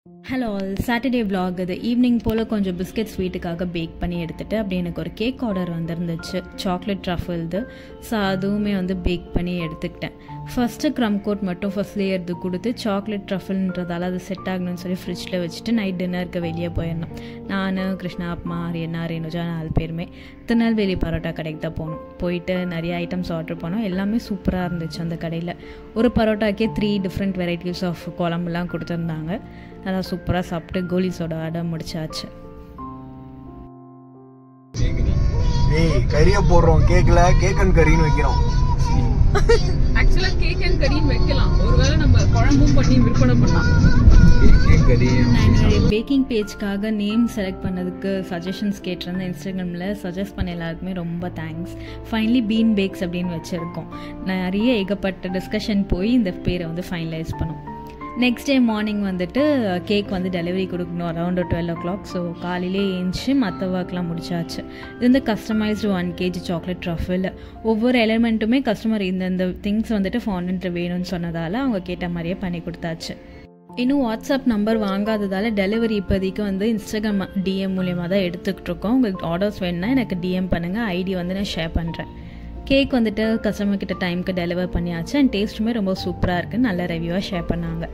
Hello all, Saturday vlog இது evening போல் கொஞ்சம் biscuit ஸ்வீட்டுக்காக back பண்ணி எடுத்துகிட்டு அப்படியே எனக்கு ஒரு கேக் ஆர்டர் வந்துருந்துச்சு, சாக்லேட் ட்ரஃபிள்து. ஸோ அதுவுமே பேக் பண்ணி எடுத்துக்கிட்டேன். ஃபஸ்ட்டு க்ரம் கோட் மட்டும் ஃபஸ்ட்லேயே எடுத்து கொடுத்து சாக்லேட் ட்ரஃபிள்ன்றதால அது செட் ஆகணும்னு சொல்லி ஃப்ரிட்ஜில் வச்சுட்டு நைட் டின்னருக்கு வெளியே போயிடணும். நான், கிருஷ்ணா, அப்மா, ரியன்னா, ரேணுஜா 4 பேருமே திருநெல்வேலி பரோட்டா கடைக்கு தான் போனோம். போயிட்டு நிறைய ஐட்டம்ஸ் ஆர்டர் பண்ணோம். எல்லாமே சூப்பராக இருந்துச்சு. அந்த கடையில் ஒரு பரோட்டாக்கே 3 டிஃப்ரெண்ட் வெரைட்டிஸ் ஆஃப் குழம்புலாம் கொடுத்துருந்தாங்க. நல்லா சூப்பராக சாப்பிட்டு கோலிஸோட ஆர்டர் முடிச்சாச்சு. கறியை போடுறோம் கேக்ல, கேக் அண்ட் கறின்னு வைக்கிறோம். ஆக்சுவலா கேக் அண்ட் கறின்னு வைக்கலாம், ஒருவேளை நம்ம குழம்பும் பண்ணி விற்பனை பண்ணலாம். நான் என்னுடைய பேக்கிங் பேஜ்க்காக நேம் செலக்ட் பண்ணதுக்கு சஜஷன்ஸ் கேட்டிருந்தேன். இன்ஸ்டாகிராமில் சஜஸ்ட் பண்ண எல்லாருக்குமே ரொம்ப தேங்க்ஸ். ஃபைனலி பீன் பேக்ஸ் அப்படின்னு வச்சுருக்கோம். நிறைய ஏகப்பட்ட டிஸ்கஷன் போய் இந்த பேரை ஃபைனலைஸ் பண்ணோம். Next day morning cake delivery கொடுக்கணும் அரௌண்ட் 12 o'clock. ஸோ காலையிலே ஏஞ்சி மற்ற ஒர்க்லாம் முடிச்சாச்சு. இது கஸ்டமைஸ்டு 1 kg சாக்லேட் ட்ரஃபில். ஒவ்வொரு எலிமெண்ட்டுமே கஸ்டமர் இந்த திங்ஸ் ஃபாண்டன்ட் வேணும்னு சொன்னதால் அவங்க கேட்ட மாதிரியே பண்ணி கொடுத்தாச்சு. இன்னும் வாட்ஸ்அப் நம்பர் வாங்காததால் டெலிவரி இப்போதைக்கு இன்ஸ்டாகிராம் டிஎம் மூலியமாக தான் எடுத்துக்கிட்டு இருக்கோம். உங்களுக்கு ஆர்டர்ஸ் வேணுன்னா எனக்கு டிஎம் பண்ணுங்கள், ஐடி நான் ஷேர் பண்ணுறேன். கேக் கஸ்டமர் கிட்ட டைமுக்கு டெலிவர் பண்ணியாச்சு. அண்ட் டேஸ்ட்டுமே ரொம்ப சூப்பராக இருக்குன்னு நல்ல ரிவ்யூவாக ஷேர் பண்ணாங்க.